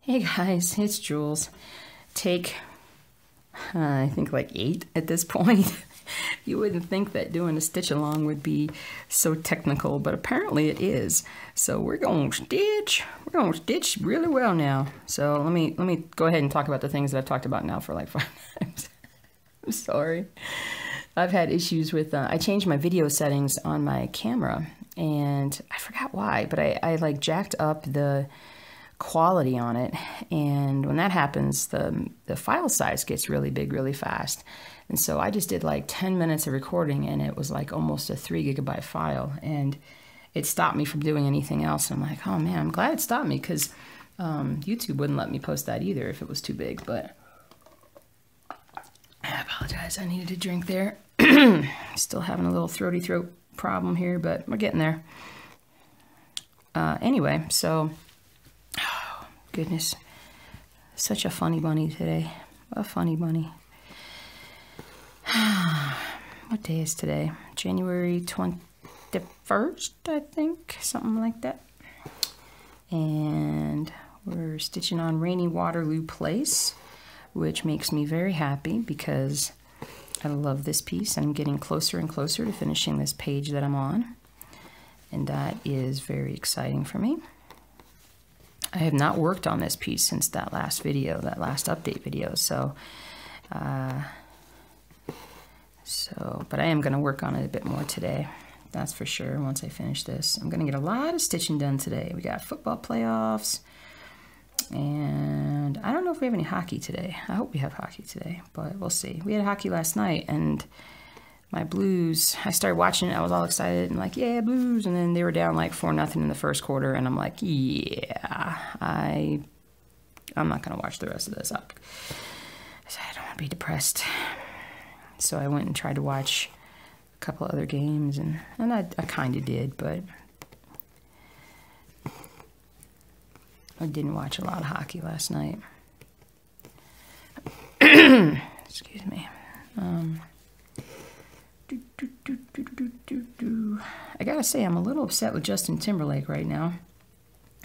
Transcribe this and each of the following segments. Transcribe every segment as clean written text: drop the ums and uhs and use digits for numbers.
Hey guys, it's Jules. Take, I think like 8 at this point. You wouldn't think that doing a stitch along would be so technical, but apparently it is. So we're going to stitch really well now. So let me go ahead and talk about the things that I've talked about now for like 5 times. I'm sorry. I've had issues with, I changed my video settings on my camera and I forgot why, but I like jacked up the quality on it, and when that happens the file size gets really big really fast, and so I just did like 10 minutes of recording and it was like almost a 3 GB file, and it stopped me from doing anything else. I'm like, oh man, I'm glad it stopped me, because YouTube wouldn't let me post that either if it was too big. But I apologize, I needed a drink there. Still having a little throaty throat problem here, but we're getting there. Anyway, so goodness, such a funny bunny today. A funny bunny. What day is today? January 21st, I think, something like that. And we're stitching on Rainy Waterloo Place, which makes me very happy because I love this piece. I'm getting closer and closer to finishing this page that I'm on, and that is very exciting for me. I have not worked on this piece since that last video, that last update video, but I am going to work on it a bit more today, that's for sure. Once I finish this, I'm going to get a lot of stitching done today. We got football playoffs, and I don't know if we have any hockey today. I hope we have hockey today, but we'll see. We had hockey last night, and my Blues, I started watching it, I was all excited and like, yeah, Blues, and then they were down like 4-0 in the first quarter, and I'm like, yeah, I'm not going to watch the rest of this up. I don't want to be depressed. So I went and tried to watch a couple other games, and I kind of did, but I didn't watch a lot of hockey last night. Excuse me. I gotta say, I'm a little upset with Justin Timberlake right now.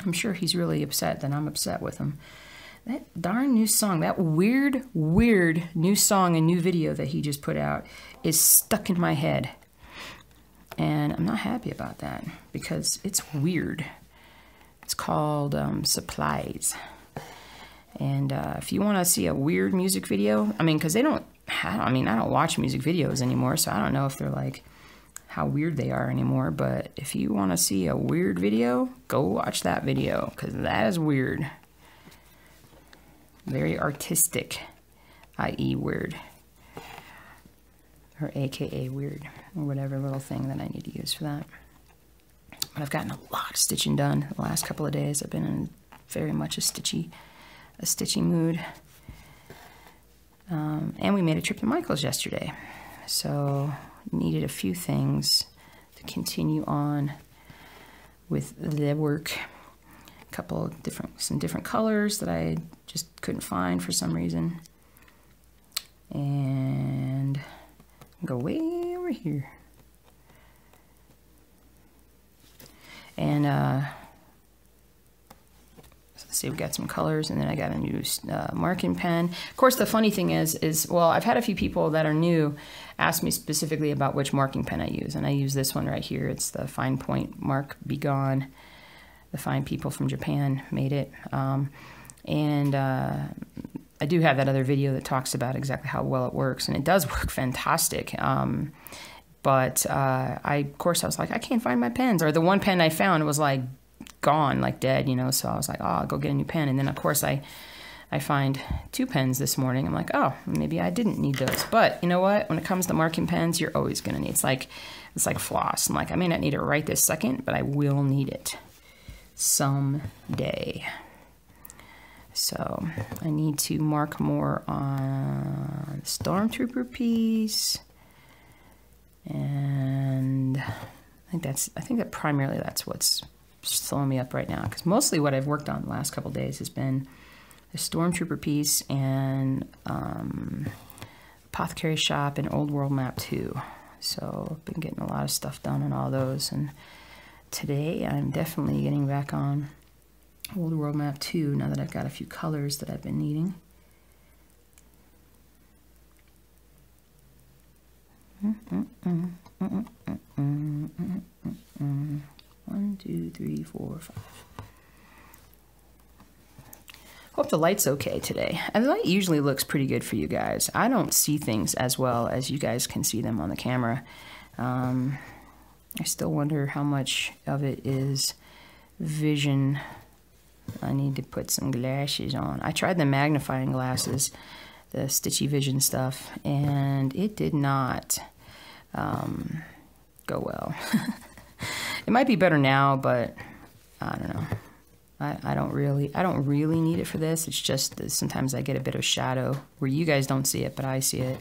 I'm sure he's really upset that I'm upset with him. That darn new song, that weird new song and new video that he just put out is stuck in my head. And I'm not happy about that because it's weird. It's called Supplies. And if you want to see a weird music video, I mean, because I don't watch music videos anymore, so I don't know if they're like how weird they are anymore. But if you want to see a weird video, go watch that video, because that is weird. Very artistic, i.e. weird. Or AKA weird, or whatever little thing that I need to use for that. But I've gotten a lot of stitching done the last couple of days. I've been in very much a stitchy mood. And we made a trip to Michael's yesterday, so needed a few things to continue on with the work. A couple of some different colors that I just couldn't find for some reason, and go way over here. And let's see, we got some colors, and then I got a new marking pen. Of course, the funny thing is, well, I've had a few people that are new ask me specifically about which marking pen I use, and I use this one right here. It's the Fine Point Mark Be Gone. The fine people from Japan made it. I do have that other video that talks about exactly how well it works, and it does work fantastic. But of course, I was like, I can't find my pens, or the one pen I found was like gone, like dead, you know, so I was like, oh, I'll go get a new pen. And then of course I find 2 pens this morning. I'm like, oh, maybe I didn't need those. But you know what, when it comes to marking pens, you're always gonna need, it's like floss. I'm like, I may not need it right this second, but I will need it someday. So I need to mark more on the Stormtrooper piece, and I think that primarily that's what's slowing me up right now, because mostly what I've worked on the last couple days has been the Stormtrooper piece and Apothecary Shop and Old World Map 2. So I've been getting a lot of stuff done on all those, and today I'm definitely getting back on Old World Map 2, now that I've got a few colors that I've been needing. One, two, three, four, five. Hope the light's okay today. And the light usually looks pretty good for you guys. I don't see things as well as you guys can see them on the camera. I still wonder how much of it is vision. I need to put some glasses on. I tried the magnifying glasses, the Stitchy Vision stuff, and it did not go well. It might be better now, but I don't know. I don't really need it for this. It's just that sometimes I get a bit of shadow where you guys don't see it, but I see it.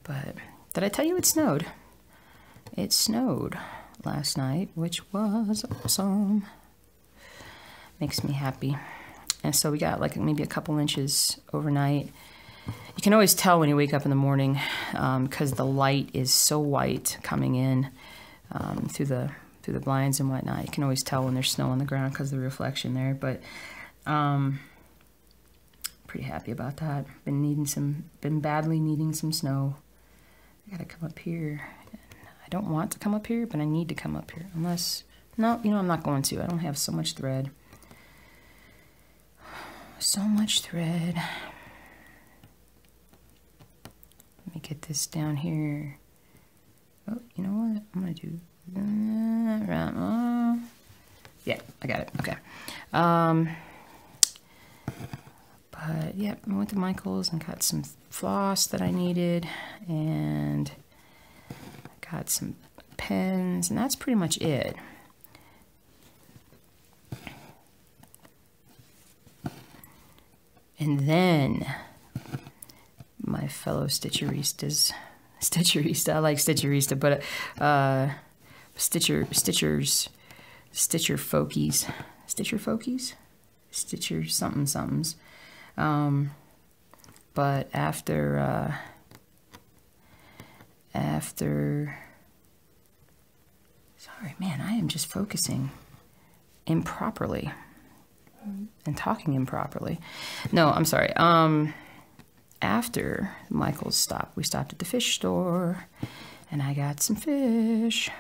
But did I tell you it snowed? It snowed last night, which was awesome. Makes me happy. And so we got like maybe a couple inches overnight. You can always tell when you wake up in the morning because the light is so white coming in through the blinds and whatnot. You can always tell when there's snow on the ground because of the reflection there. But pretty happy about that. Been badly needing some snow. I gotta come up here. I don't want to come up here, but I need to come up here. Unless, no, you know, I'm not going to. I don't have so much thread. So much thread. Let me get this down here. Oh, you know what? I'm gonna do. Yeah, I got it. Okay. But yeah, I went to Michael's and got some floss that I needed, and I got some pens, and that's pretty much it. And then my fellow Stitcheristas, I like Stitcherista, but Stitcher folkies, Stitcher somethings. But after sorry, man, I am just focusing improperly and talking improperly. No, I'm sorry. After Michael's stop, we stopped at the fish store, and I got some fish.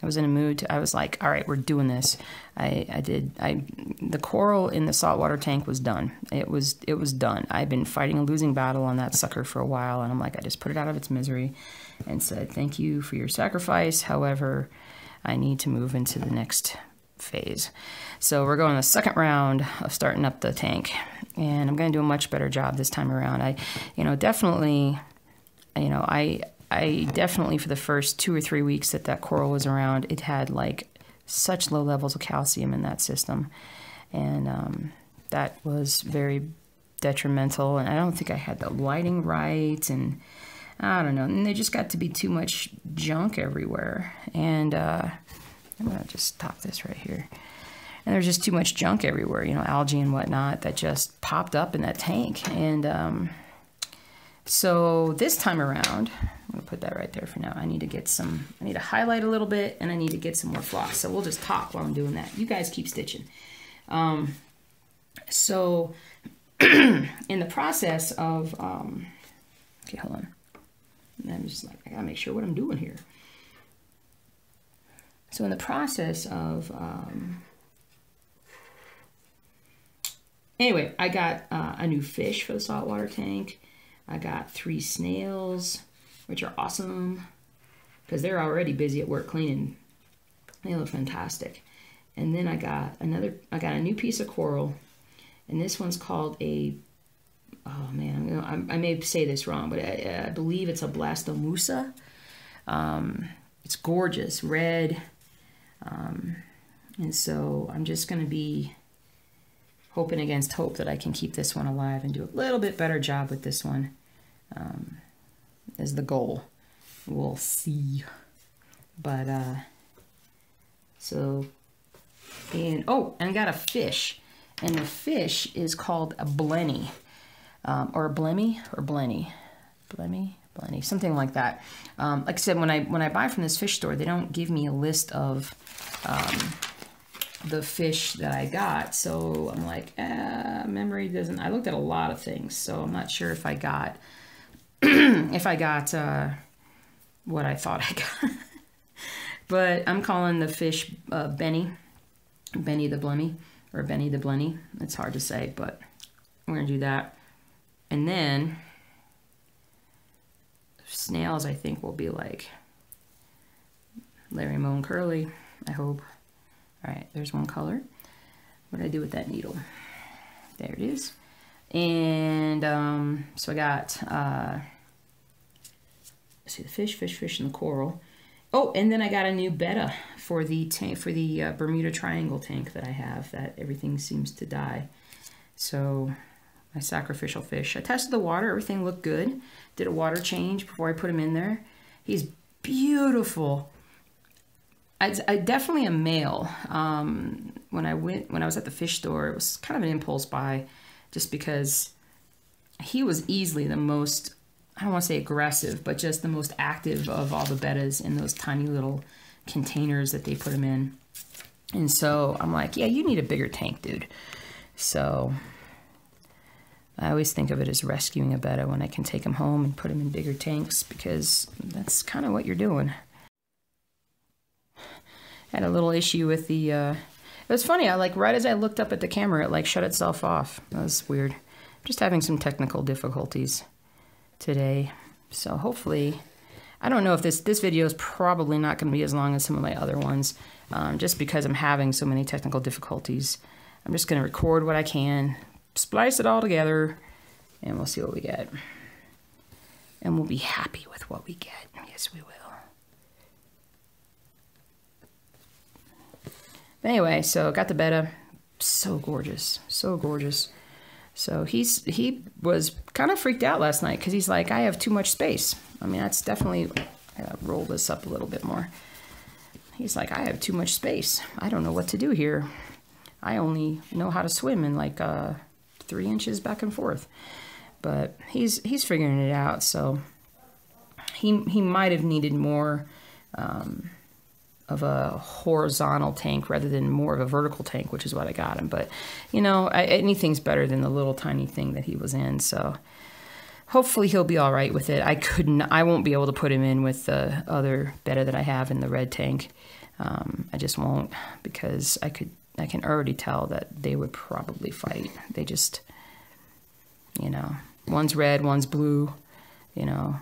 I was in a mood I was like, all right, we're doing this. The coral in the saltwater tank was done. It was done. I've been fighting a losing battle on that sucker for a while, and I'm like, I just put it out of its misery and said, thank you for your sacrifice. However, I need to move into the next phase. So we're going the second round of starting up the tank, and I'm going to do a much better job this time around. I definitely for the first 2 or 3 weeks that coral was around, it had like such low levels of calcium in that system, and that was very detrimental. And I don't think I had the lighting right, and I don't know. And there just got to be too much junk everywhere. And I'm gonna just stop this right here. And there's just too much junk everywhere, algae and whatnot that just popped up in that tank. And so this time around, I'm gonna put that right there for now. I need to highlight a little bit, and I need to get some more floss. So we'll just talk while I'm doing that. You guys keep stitching. So in the process of, okay, hold on. And I'm just like, I gotta make sure what I'm doing here. So in the process of, anyway, I got a new fish for the saltwater tank. I got 3 snails, which are awesome because they're already busy at work cleaning. They look fantastic. And then I got a new piece of coral, and this one's called oh man, I may say this wrong, but I believe it's a blastomusa. It's gorgeous, red. And so I'm just going to be hoping against hope that I can keep this one alive and do a little bit better job with this one, is the goal. We'll see. But, and I got a fish. And the fish is called a blenny, or a blemmy, or blenny. Blenny, something like that. Like I said, when I buy from this fish store, they don't give me a list of the fish that I got. So I'm like, memory doesn't, I looked at a lot of things, so I'm not sure if I got, if I got what I thought I got. But I'm calling the fish Benny the Blenny, or Benny the Blenny. It's hard to say, but we're gonna do that. And then snails, I think, will be like Larry, Moe, and Curly, I hope. All right, there's one color. What did I do with that needle? There it is. And so I got, see the fish, and the coral. Oh, and then I got a new betta for the tank, for the Bermuda Triangle tank that I have, that everything seems to die. So my sacrificial fish. I tested the water, everything looked good. Did a water change before I put him in there. He's beautiful. I definitely a male. When I was at the fish store, it was kind of an impulse buy, just because he was easily the most, I don't want to say aggressive, but just the most active of all the bettas in those tiny little containers that they put him in. And so I'm like, yeah, you need a bigger tank, dude. So I always think of it as rescuing a betta when I can take him home and put him in bigger tanks, because that's kind of what you're doing. Had a little issue with the, it was funny, right as I looked up at the camera, it shut itself off. That was weird. Just having some technical difficulties today. So hopefully, I don't know if this video is probably not going to be as long as some of my other ones, just because I'm having so many technical difficulties. I'm just going to record what I can, splice it all together, and we'll see what we get. And we'll be happy with what we get. Yes, we will. Anyway, so got the betta. So gorgeous. So gorgeous. So he was kind of freaked out last night because he's like, I have too much space. I mean, that's definitely, I gotta roll this up a little bit more. He's like, I have too much space. I don't know what to do here. I only know how to swim in 3 inches back and forth. But he's figuring it out. So he might have needed more of a horizontal tank rather than more of a vertical tank, which is what I got him. But, you know, anything's better than the little tiny thing that he was in. So hopefully he'll be all right with it. I won't be able to put him in with the other betta that I have in the red tank. I just won't, because I can already tell that they would probably fight. They just, you know, one's red, one's blue, you know,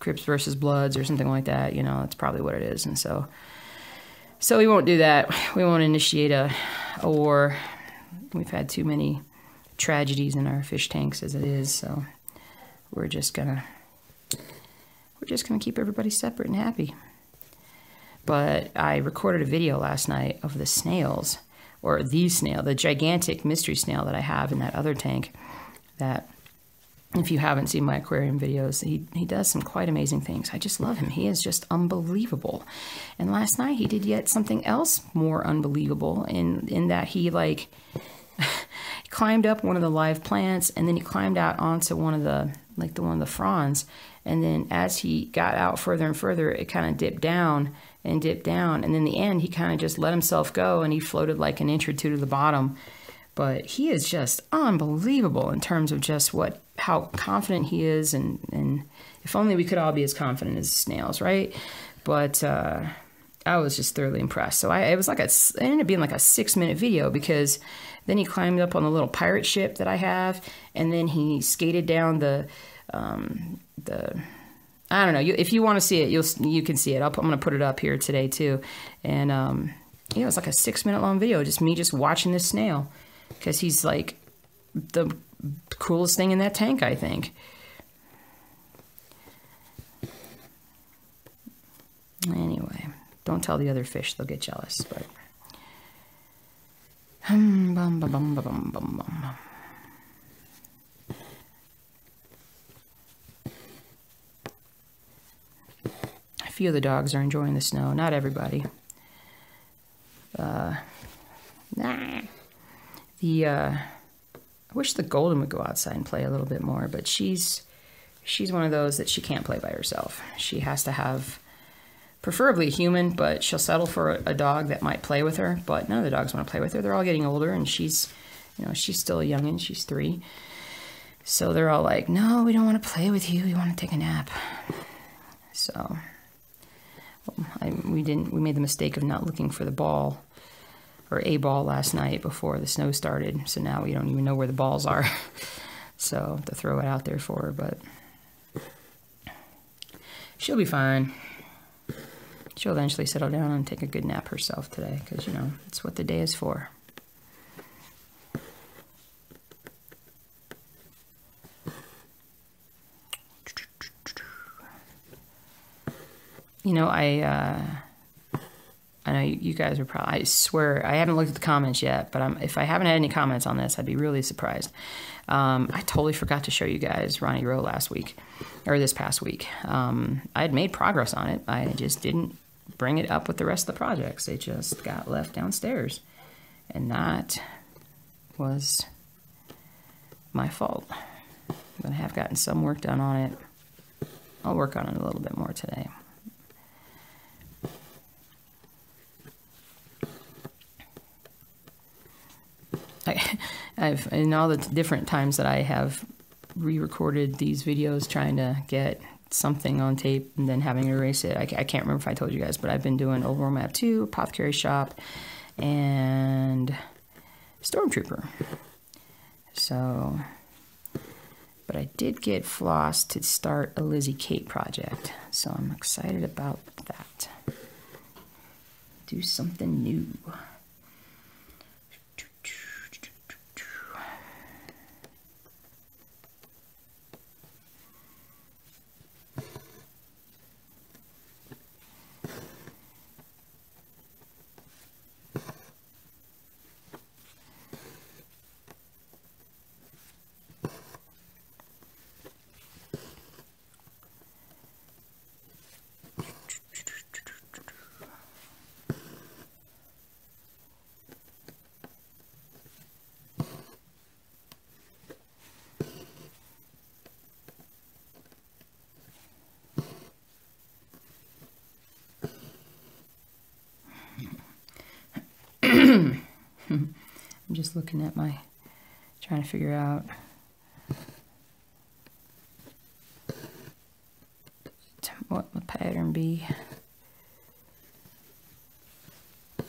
Crips versus Bloods or something like that. You know, that's probably what it is. And so we won't do that. We won't initiate a war. We've had too many tragedies in our fish tanks as it is, so we're just gonna keep everybody separate and happy. But I recorded a video last night of the snails, or the snail, the gigantic mystery snail that I have in that other tank, that if you haven't seen my aquarium videos, he does some quite amazing things. I just love him. He is just unbelievable. And last night he did yet something else more unbelievable in that he he climbed up one of the live plants, and then he climbed out onto one of the one of the fronds, and then as he got out further and further, it kind of dipped down, and then in the end he kind of just let himself go, and he floated like an inch or two to the bottom. But he is just unbelievable in terms of just how confident he is, and if only we could all be as confident as snails, right? But I was just thoroughly impressed. So it ended up being like a 6-minute video, because then he climbed up on the little pirate ship that I have, and then he skated down the I don't know. If you want to see it, you can see it. I'm going to put it up here today too, and you know, it's like a 6-minute long video, just me watching this snail. Because he's like the coolest thing in that tank, I think. Anyway, don't tell the other fish, they'll get jealous. But a few of the dogs are enjoying the snow. Not everybody. I wish the golden would go outside and play a little bit more, but she's one of those that she can't play by herself. She has to have preferably a human, but she'll settle for a dog that might play with her. But none of the dogs want to play with her. They're all getting older, and she's, you know, she's still a youngin'. She's 3. So they're all like, no, we don't want to play with you. We want to take a nap. So we made the mistake of not looking for the ball or a ball last night before the snow started. So now we don't even know where the balls are. So to throw it out there for her, but she'll be fine. She'll eventually settle down and take a good nap herself today, because, you know, it's what the day is for. You know, I know you guys are probably, I swear, I haven't looked at the comments yet, but if I haven't had any comments on this, I'd be really surprised. I totally forgot to show you guys Ronnie Rowe last week, or this past week. I had made progress on it. I just didn't bring it up with the rest of the projects. They just got left downstairs. And that was my fault. But I have gotten some work done on it. I'll work on it a little bit more today. I've in all the different times that I have re-recorded these videos trying to get something on tape and then having to erase it. I can't remember if I told you guys, but I've been doing Old World Map 2, Apothecary Shop, and Stormtrooper. So, but I did get Floss to start a Lizzie Kate project, so I'm excited about that. Do something new. I'm just looking at trying to figure out what the pattern be. I'm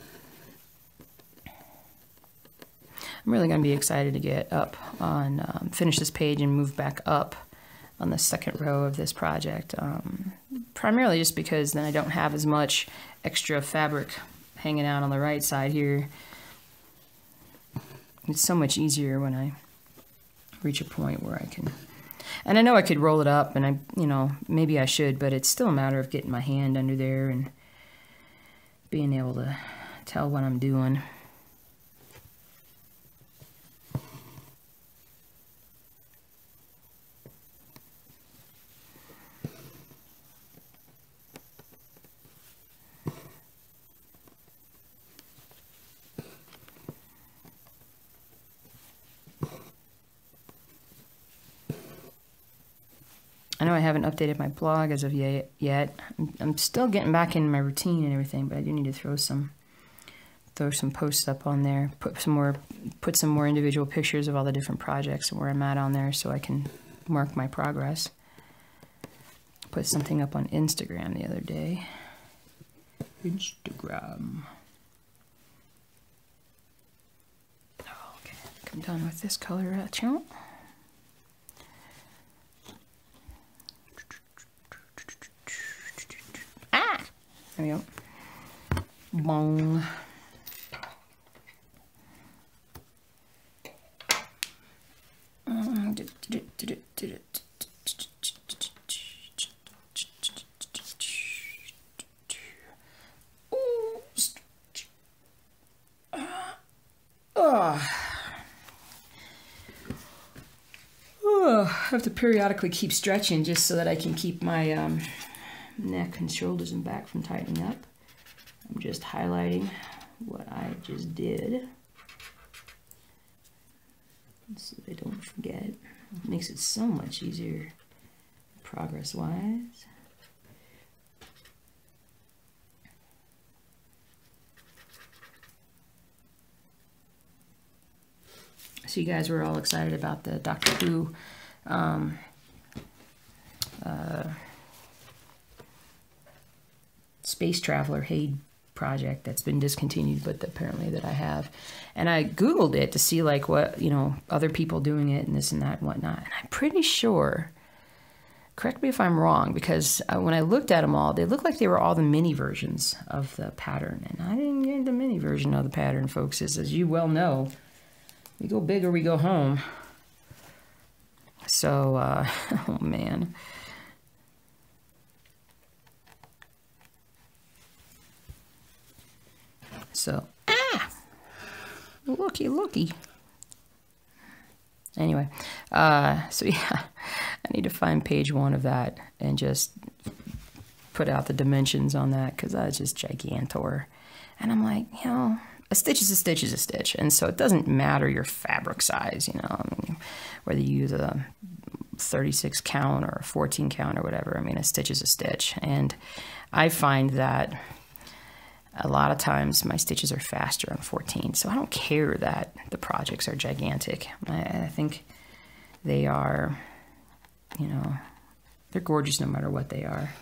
really going to be excited to get up on, finish this page and move back up on the second row of this project. Primarily just because then I don't have as much extra fabric hanging out on the right side here. It's so much easier when I reach a point where I can, and I know I could roll it up, and you know, maybe I should, but it's still a matter of getting my hand under there and being able to tell what I'm doing. I know I haven't updated my blog as of yet. I'm still getting back in my routine and everything, but I do need to throw some posts up on there. Put some more individual pictures of all the different projects and where I'm at on there, so I can mark my progress. Put something up on Instagram the other day. Instagram. Oh, okay, I think I'm done with this color channel. There we go. Bong. I have to periodically keep stretching just so that I can keep my neck and shoulders and back from tightening up. I'm just highlighting what I just did so I don't forget. It makes it so much easier progress-wise. So you guys were all excited about the Doctor Who Space Traveler Haid project that's been discontinued, but apparently that I have. And I Googled it to see like what, you know, other people doing it and this and that and whatnot. And I'm pretty sure, correct me if I'm wrong, because when I looked at them all, they looked like they were all the mini versions of the pattern. And I didn't get the mini version of the pattern, folks. As you well know, we go big or we go home. So, oh man. So, looky. Anyway, so yeah, I need to find page 1 of that and just put out the dimensions on that, because that's just gigantor. And I'm like, you know, a stitch is a stitch is a stitch. And so it doesn't matter your fabric size, you know, I mean, whether you use a 36 count or a 14 count or whatever. I mean, a stitch is a stitch. And I find that a lot of times my stitches are faster on 14, so I don't care that the projects are gigantic. I think they are, you know, they're gorgeous no matter what they are.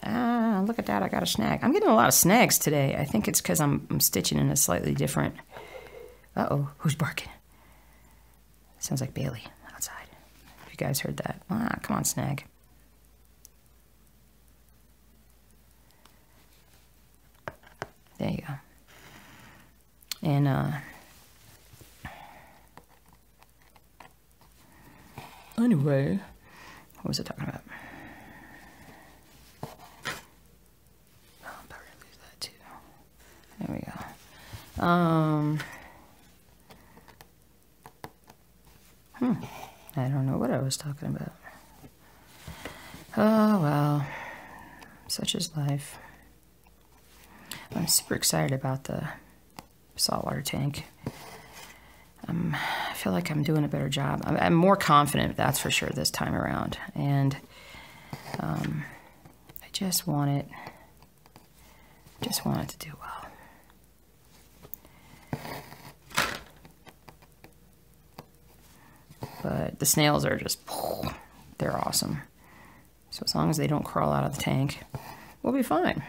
Ah, look at that, I got a snag. I'm getting a lot of snags today. I think it's because I'm stitching in a slightly different... Uh-oh, who's barking? Sounds like Bailey outside. If you guys heard that. Ah, come on, snag. There you go. And, anyway, what was I talking about? Oh, I'm probably gonna lose that too. There we go. I don't know what I was talking about. Oh, well, such is life. I'm super excited about the saltwater tank. I feel like I'm doing a better job. I'm more confident, that's for sure, this time around. And I just want it to do well. But the snails are just, they're awesome. So as long as they don't crawl out of the tank, we'll be fine.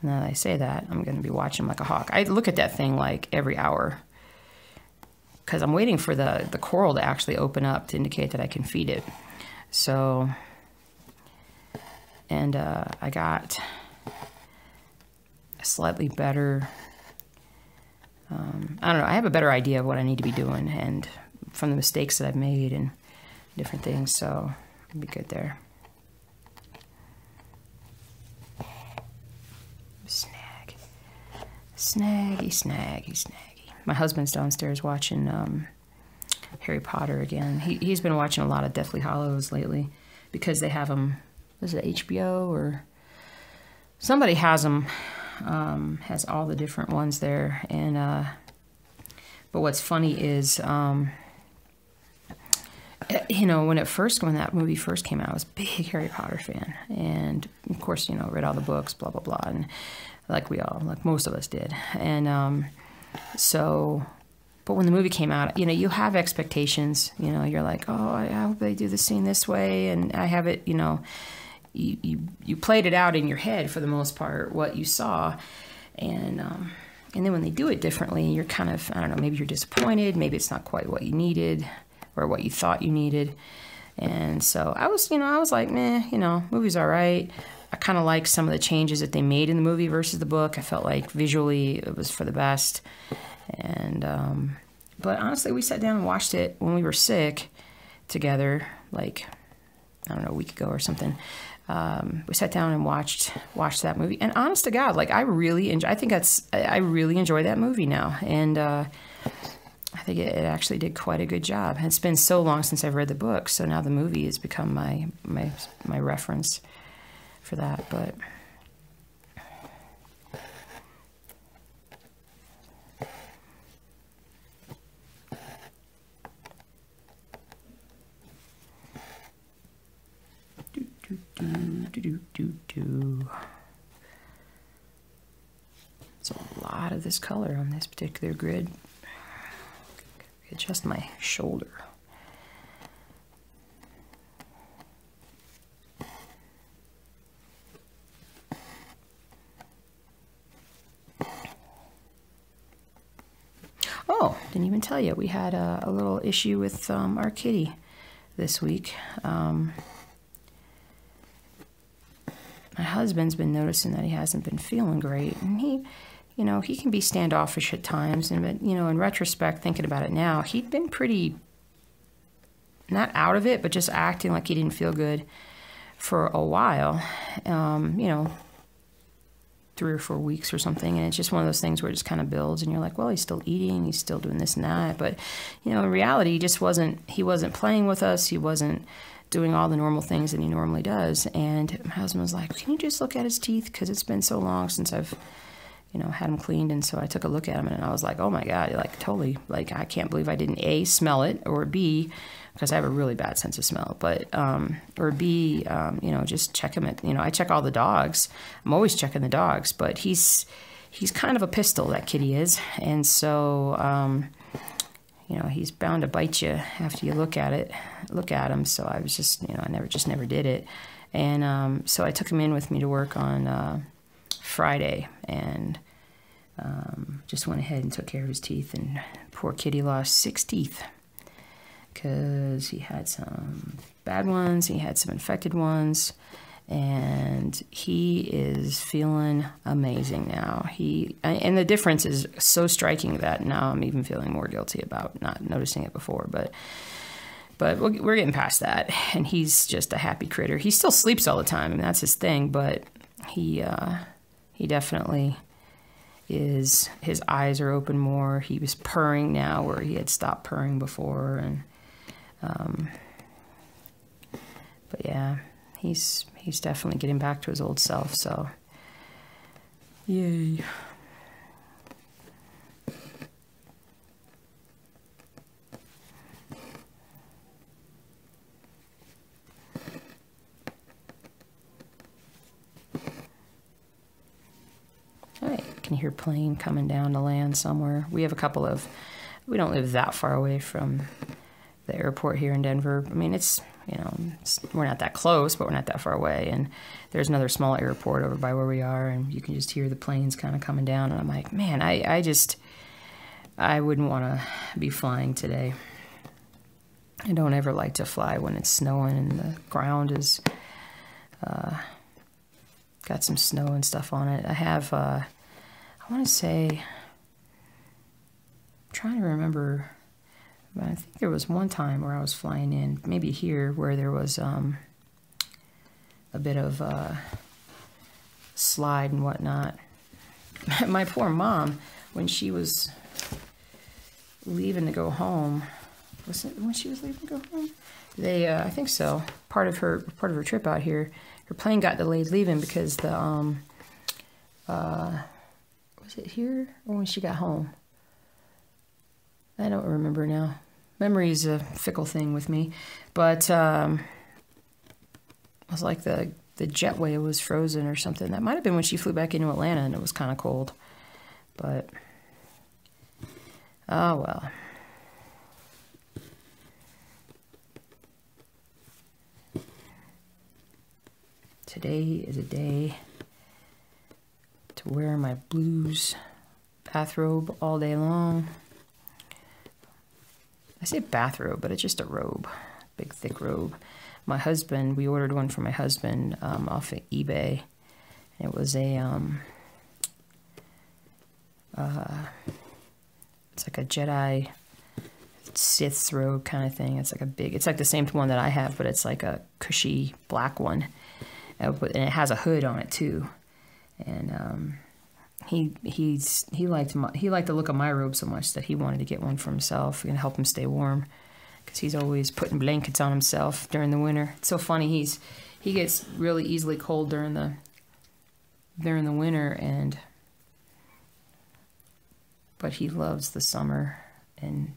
Now that I say that, I'm going to be watching like a hawk. I look at that thing like every hour, because I'm waiting for the coral to actually open up to indicate that I can feed it. So, and I got a slightly better... I don't know, I have a better idea of what I need to be doing, and from the mistakes that I've made and different things, so I'll be good there. Snag. Snaggy, snaggy, snaggy. My husband's downstairs watching Harry Potter again. He's been watching a lot of Deathly Hallows lately, because they have them, is it HBO or... Somebody has them. Has all the different ones there, and but what's funny is you know, when that movie first came out, I was a big Harry Potter fan, and of course, you know, read all the books, blah blah blah, and like most of us did, and so, but when the movie came out, you know, you have expectations, you know, you're like, oh, I hope they do the scene this way, and I have it, you know. You played it out in your head for the most part, what you saw, and then when they do it differently, you're kind of, I don't know, maybe you're disappointed, maybe it's not quite what you needed or what you thought you needed, and so I was like, meh, you know, movie's all right. I kind of like some of the changes that they made in the movie versus the book. I felt like visually it was for the best, and but honestly, we sat down and watched it when we were sick together, like, I don't know, a week ago or something. We sat down and watched that movie, and honest to God, like I really enjoy that movie now, and I think it actually did quite a good job. And it's been so long since I've read the book, so now the movie has become my reference for that. But There's a lot of this color on this particular grid. Adjust my shoulder. Oh, didn't even tell you. We had a little issue with our kitty this week. My husband's been noticing that he hasn't been feeling great, and he can be standoffish at times. And but in retrospect, thinking about it now, he'd been pretty not out of it, but just acting like he didn't feel good for a while. 3 or 4 weeks or something, and it's just one of those things where it just kind of builds, and you're like, well, he's still eating, he's still doing this and that, but in reality, he wasn't playing with us, he wasn't doing all the normal things that he normally does. And my husband was like, can you just look at his teeth, because it's been so long since I've had him cleaned. And so I took a look at him, and I was like, oh my God, like totally, like I can't believe I didn't A, smell it, or B, because I have a really bad sense of smell, but or B, just check him at, I check all the dogs. I'm always checking the dogs, but he's kind of a pistol, that kitty is. And so he's bound to bite you after you look at him. So I was just, I never did it. And so I took him in with me to work on Friday, and just went ahead and took care of his teeth. And poor kitty lost 6 teeth, because he had some bad ones, he had some infected ones, and he is feeling amazing now. And the difference is so striking that now I'm even feeling more guilty about not noticing it before, but we're getting past that, and he's just a happy critter. He still sleeps all the time, and that's his thing, but he definitely is, his eyes are open more. He was purring now where he had stopped purring before, and but yeah, he's definitely getting back to his old self, so yay. I can hear a plane coming down to land somewhere. We don't live that far away from the airport here in Denver. I mean, we're not that close, but we're not that far away. And there's another small airport over by where we are, and you can just hear the planes kind of coming down. And I'm like, man, I wouldn't want to be flying today. I don't ever like to fly when it's snowing and the ground is got some snow and stuff on it. I have, I want to say, I'm trying to remember, but I think there was one time where I was flying in, maybe here, where there was a bit of slide and whatnot. My poor mom, when she was leaving to go home, was it when she was leaving to go home? I think so. Part of her trip out here, her plane got delayed leaving because was it here or when she got home? I don't remember now. Memory's a fickle thing with me, but it was like the jetway was frozen or something. That might have been when she flew back into Atlanta and it was kind of cold, but oh well. Today is a day to wear my blues bathrobe all day long. I say bathrobe, but it's just a robe, big thick robe. My husband, we ordered one for my husband off of eBay. It was a it's like a Jedi Sith's robe kind of thing. It's like the same one that I have, but it's like a cushy black one. And it has a hood on it too, and he liked the look of my robe so much that he wanted to get one for himself and help him stay warm, because he's always putting blankets on himself during the winter. It's so funny, he gets really easily cold during the winter, but he loves the summer, and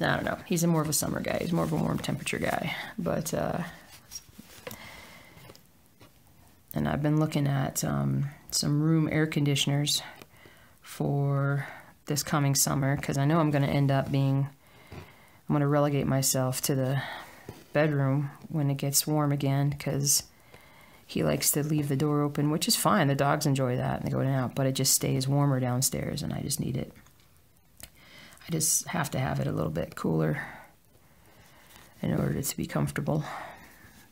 I don't know. He's more of a summer guy. He's more of a warm temperature guy. But, and I've been looking at some room air conditioners for this coming summer, because I know I'm going to end up I'm going to relegate myself to the bedroom when it gets warm again, because he likes to leave the door open, which is fine. The dogs enjoy that and they go in and out, but it just stays warmer downstairs and I just need it. I just have to have it a little bit cooler in order to be comfortable.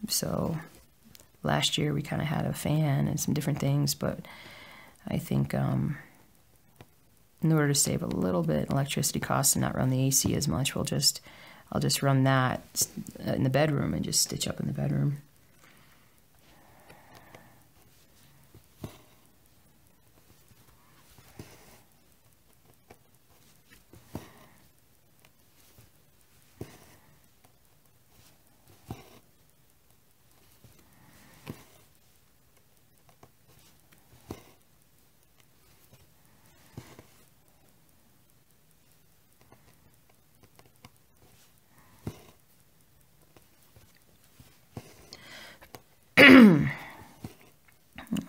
So last year we kind of had a fan and some different things, but I think in order to save a little bit in electricity costs and not run the AC as much, I'll just run that in the bedroom and just stitch up in the bedroom.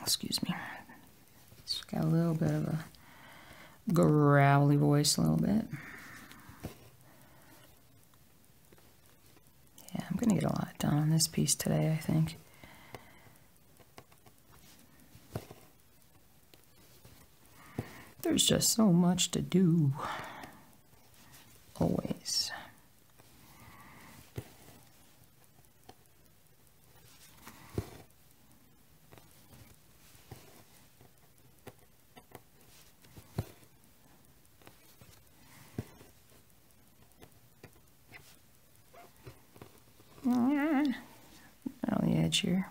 Excuse me. It's got a little bit of a gravelly voice, a little bit. Yeah, I'm going to get a lot done on this piece today, I think. There's just so much to do. Always. On the edge here.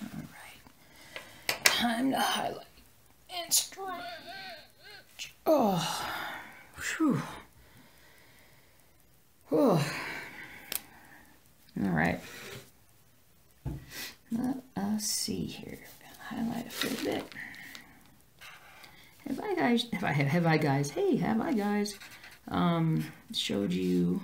All right, time to highlight and stretch. Oh, whew. Oh. All right. Let us see here. Highlight for a bit. Have I guys showed you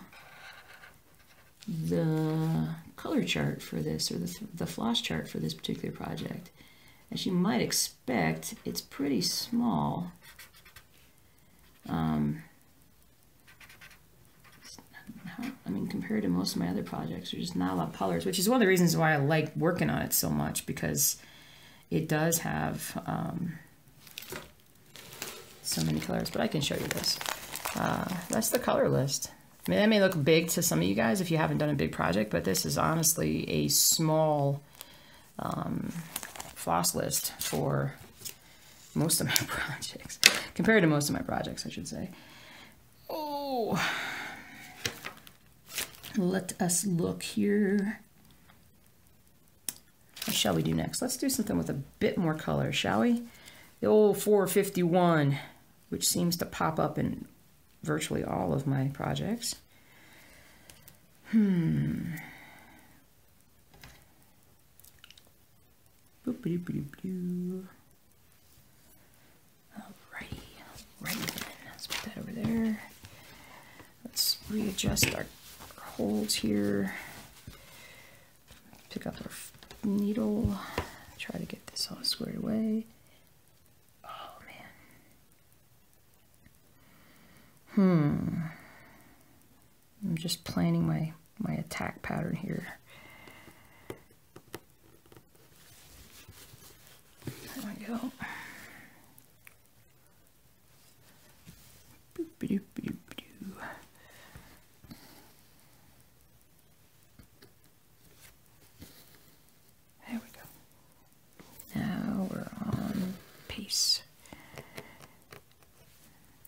the color chart for this, or the floss chart for this particular project? As you might expect, it's pretty small. I mean, compared to most of my other projects, there's just not a lot of colors, which is one of the reasons why I like working on it so much, because it does have so many colors. But I can show you this. That's the color list. I mean, that may look big to some of you guys if you haven't done a big project, but this is honestly a small floss list for most of my projects, compared to most of my projects, I should say. Oh. Let us look here. What shall we do next? Let's do something with a bit more color, shall we? The old 451, which seems to pop up in virtually all of my projects. Boop-a-doop-a-doop-a-doo. Alrighty then. Let's put that over there. Let's readjust our holds here. Pick up our needle. Try to get this all squared away. Oh man. I'm just planning my attack pattern here. There we go. Boop-a-doop-a-doop-a-doo.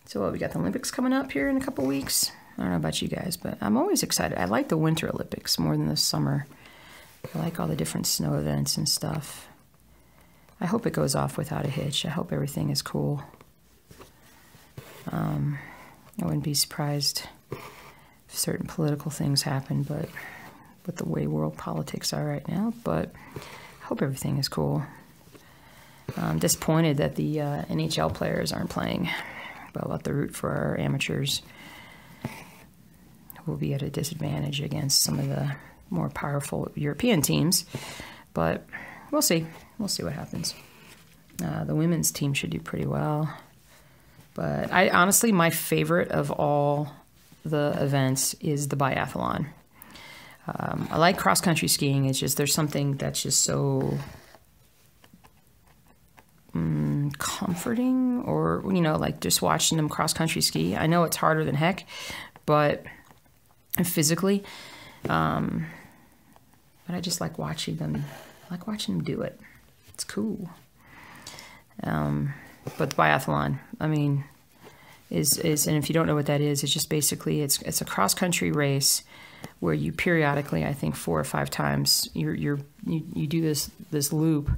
So what, we got the Olympics coming up here in a couple weeks. I don't know about you guys, but I'm always excited. I like the Winter Olympics more than the summer. I like all the different snow events and stuff. I hope it goes off without a hitch. I hope everything is cool. I wouldn't be surprised if certain political things happen, but with the way world politics are right now. But I hope everything is cool. I'm disappointed that the NHL players aren't playing, but I'll have to root for our amateurs. We'll be at a disadvantage against some of the more powerful European teams, but we'll see. We'll see what happens. The women's team should do pretty well. But I honestly, my favorite of all the events is the biathlon. I like cross-country skiing. It's just there's something that's just so comforting, or, you know, like just watching them cross-country ski. I know it's harder than heck, but physically, but I just like watching them. I like watching them do it. It's cool. But the biathlon, I mean, is and if you don't know what that is, it's just basically it's a cross country race where you periodically, I think 4 or 5 times, you do this loop,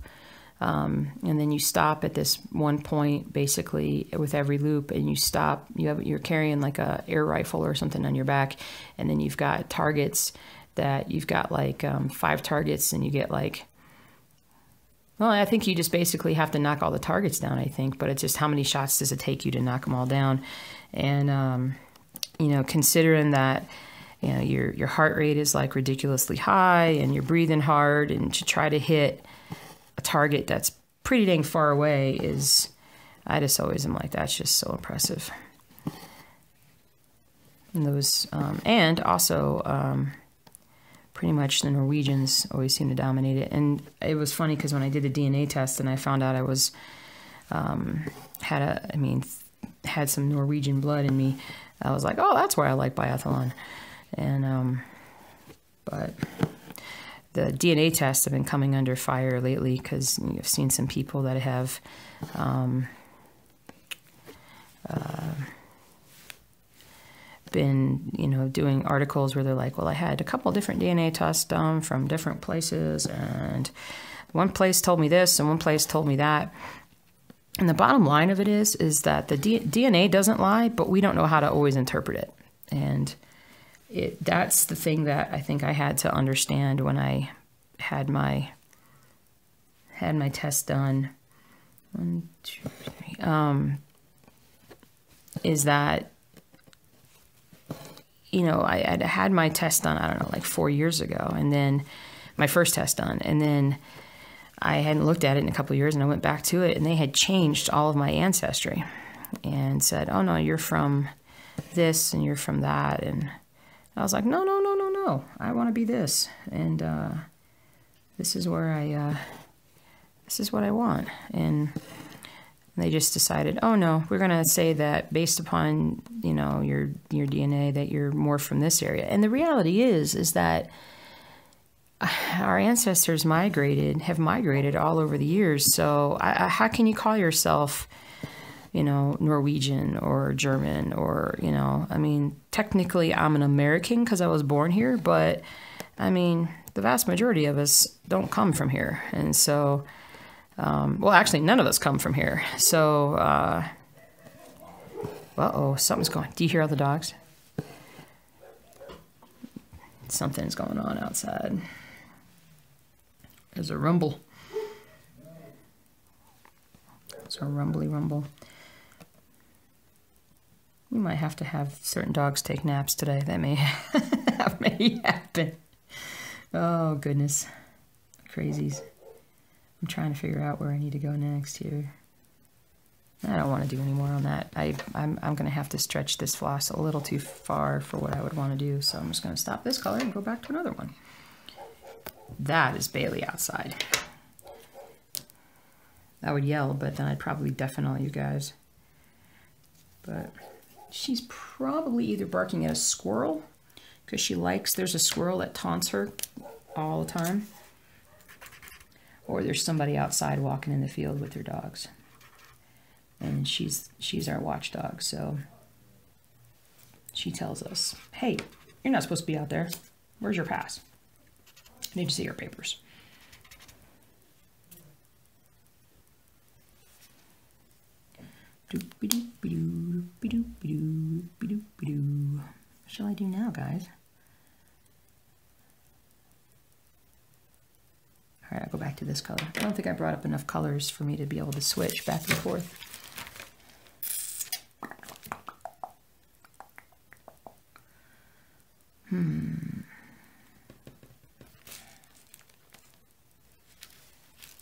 and then you stop at this one point basically with every loop, and you stop. You're carrying like a air rifle or something on your back, and then you've got targets that you've got like 5 targets, and you get like. Well, I think you just basically have to knock all the targets down, I think, but it's just how many shots does it take you to knock them all down? And, you know, considering that, you know, your heart rate is like ridiculously high and you're breathing hard, and to try to hit a target that's pretty dang far away is, I just always am like, that's just so impressive. And those, and also, pretty much the Norwegians always seem to dominate it. And it was funny because when I did the DNA test and I found out I was, had some Norwegian blood in me, I was like, oh, that's why I like biathlon. And, but the DNA tests have been coming under fire lately because you've seen some people that have, been, you know, doing articles where they're like, well, I had a couple different DNA tests done from different places, and one place told me this and one place told me that. And the bottom line of it is that the DNA doesn't lie, but we don't know how to always interpret it. And that's the thing that I think I had to understand when I had my test done. 1, 2, 3. Is that, you know, I had my test done, I don't know, like 4 years ago, and then my first test done, and then I hadn't looked at it in a couple of years, and I went back to it, and they had changed all of my ancestry and said, oh no, you're from this and you're from that. And I was like, no, I want to be this, and this is where this is what I want. And they just decided, oh no, we're going to say that based upon, you know, your DNA that you're more from this area. And the reality is that our ancestors have migrated all over the years. So how can you call yourself, you know, Norwegian or German or, you know, I mean, technically I'm an American because I was born here, but I mean, the vast majority of us don't come from here. And so, well, actually, none of us come from here. So, uh-oh, something's going. Do you hear all the dogs? Something's going on outside. There's a rumble. It's a rumbly rumble. We might have to have certain dogs take naps today. That may happen. Oh, goodness. Crazies. I'm trying to figure out where I need to go next here. I don't want to do any more on that. I'm going to have to stretch this floss a little too far for what I would want to do. So I'm just going to stop this color and go back to another one. That is Bailey outside. I would yell, but then I'd probably deafen all you guys. But she's probably either barking at a squirrel because she likes, there's a squirrel that taunts her all the time. Or there's somebody outside walking in the field with their dogs. And she's our watchdog, so she tells us, hey, you're not supposed to be out there. Where's your pass? I need to see your papers. What shall I do now, guys? All right, I'll go back to this color. I don't think I brought up enough colors for me to be able to switch back and forth. I'm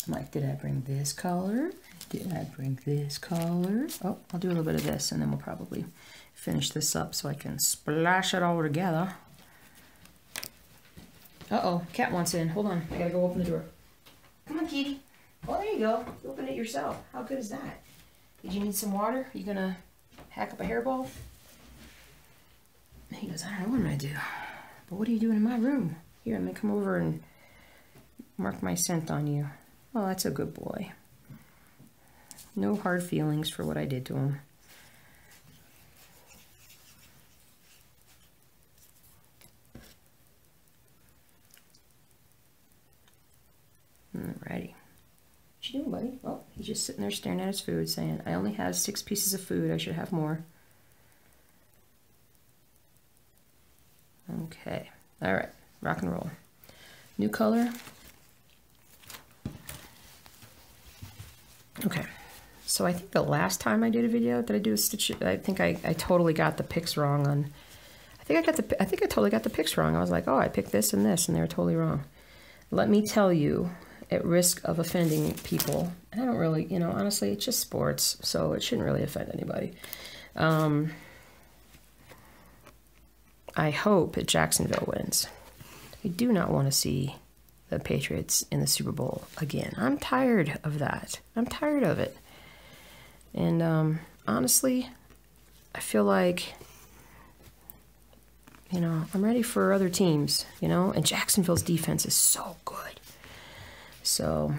like, did I bring this color? Did I bring this color? Oh, I'll do a little bit of this, and then we'll probably finish this up so I can splash it all together. Uh-oh, cat wants in. Hold on, I gotta go open the door. Come on, kitty. Oh, there you go. You opened it yourself. How good is that? Did you need some water? You gonna hack up a hairball? He goes, I don't know what I'm gonna do. But what are you doing in my room? Here, let me come over and mark my scent on you. Oh, that's a good boy. No hard feelings for what I did to him. Alrighty. What you doing, buddy? Oh, he's just sitting there staring at his food saying, I only have 6 pieces of food. I should have more. Okay. Alright. Rock and roll. New color. Okay, so I think the last time I did a video, did I do a stitch? I think I totally got the picks wrong on. I think I totally got the picks wrong. I was like, oh, I picked this and this, and they were totally wrong. Let me tell you, at risk of offending people, and I don't really, you know, honestly, it's just sports, so it shouldn't really offend anybody. I hope that Jacksonville wins. I do not want to see the Patriots in the Super Bowl again. I'm tired of that. I'm tired of it. And honestly, I feel like, you know, I'm ready for other teams, you know, and Jacksonville's defense is so good. So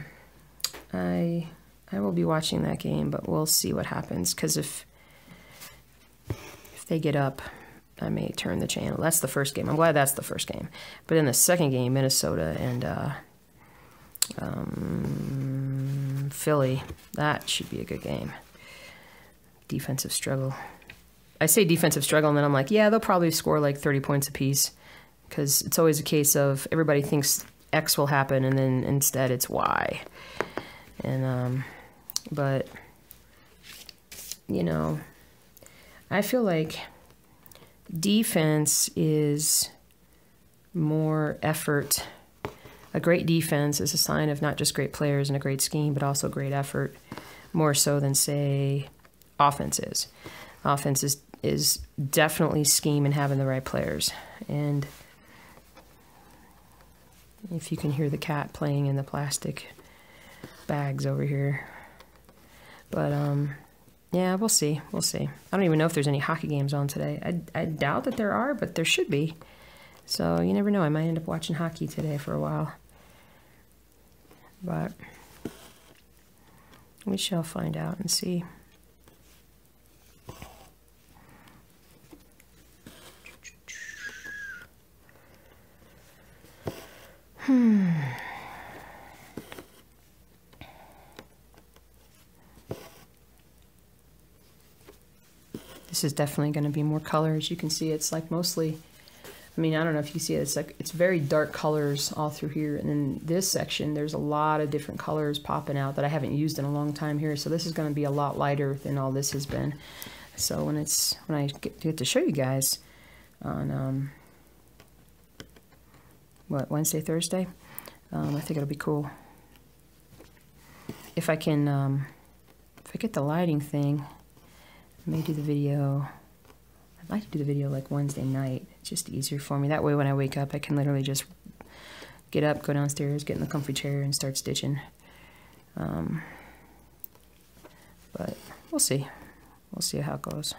I will be watching that game, but we'll see what happens, because if they get up, I may turn the channel. That's the first game. I'm glad that's the first game. But in the second game, Minnesota and Philly, that should be a good game. Defensive struggle. I say defensive struggle, and then I'm like, yeah, they'll probably score like 30 points apiece, because it's always a case of everybody thinks X will happen, and then instead it's Y. And but you know, I feel like defense is more effort. A great defense is a sign of not just great players and a great scheme, but also great effort, more so than, say, offense is. Offense is definitely scheme and having the right players. And if you can hear the cat playing in the plastic bags over here. But yeah, we'll see. We'll see. I don't even know if there's any hockey games on today. I doubt that there are, but there should be. So you never know. I might end up watching hockey today for a while. But we shall find out and see. This is definitely going to be more colors. You can see it's like mostly, I mean, I don't know if you see it, it's like, it's very dark colors all through here. And then this section, there's a lot of different colors popping out that I haven't used in a long time here. So this is going to be a lot lighter than all this has been. So when I get to show you guys on, what, Wednesday, Thursday, I think it'll be cool. If I can, if I get the lighting thing, I may do the video. I'd like to do the video like Wednesday night. It's just easier for me. That way when I wake up, I can literally just get up, go downstairs, get in the comfy chair, and start stitching. But we'll see. We'll see how it goes.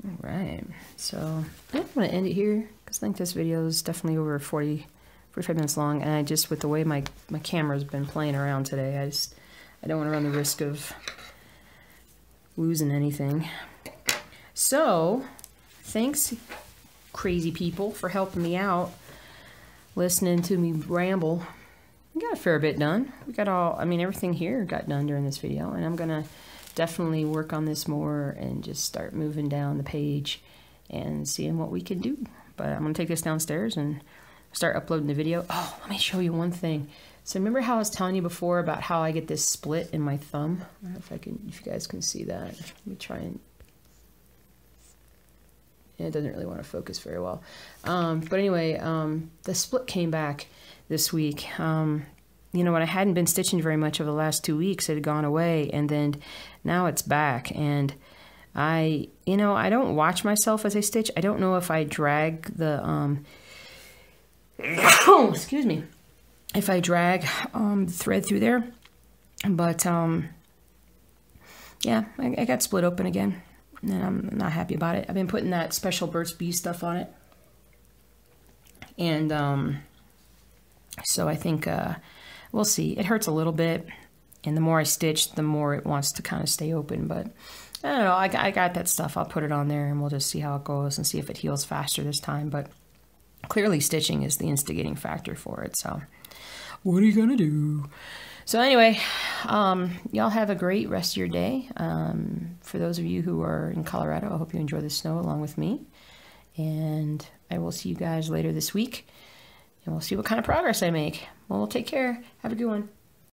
All right. So I'm going to end it here, because I think this video is definitely over 45 minutes long, and I just, with the way my camera's been playing around today, I don't want to run the risk of losing anything. So, thanks, crazy people, for helping me out, listening to me ramble. we got a fair bit done. We got all, I mean, everything here got done during this video, and I'm gonna definitely work on this more and just start moving down the page and seeing what we can do. But I'm gonna take this downstairs and start uploading the video. Oh, let me show you one thing. So remember how I was telling you before about how I get this split in my thumb? I don't know if you guys can see that. Let me try and, it doesn't really want to focus very well. But anyway, the split came back this week. You know, when I hadn't been stitching very much over the last 2 weeks, it had gone away, and then now it's back. And you know, I don't watch myself as I stitch. I don't know if I drag the, excuse me, if I drag the thread through there. But yeah, I got split open again, and I'm not happy about it. I've been putting that special Burt's Bees stuff on it, and so I think we'll see. It hurts a little bit, and the more I stitch, the more it wants to kind of stay open. But I don't know. I got that stuff. I'll put it on there, and we'll just see how it goes and see if it heals faster this time. But clearly, stitching is the instigating factor for it. So what are you gonna do? So anyway, y'all have a great rest of your day. For those of you who are in Colorado, I hope you enjoy the snow along with me. And I will see you guys later this week. And we'll see what kind of progress I make. Well, take care. Have a good one.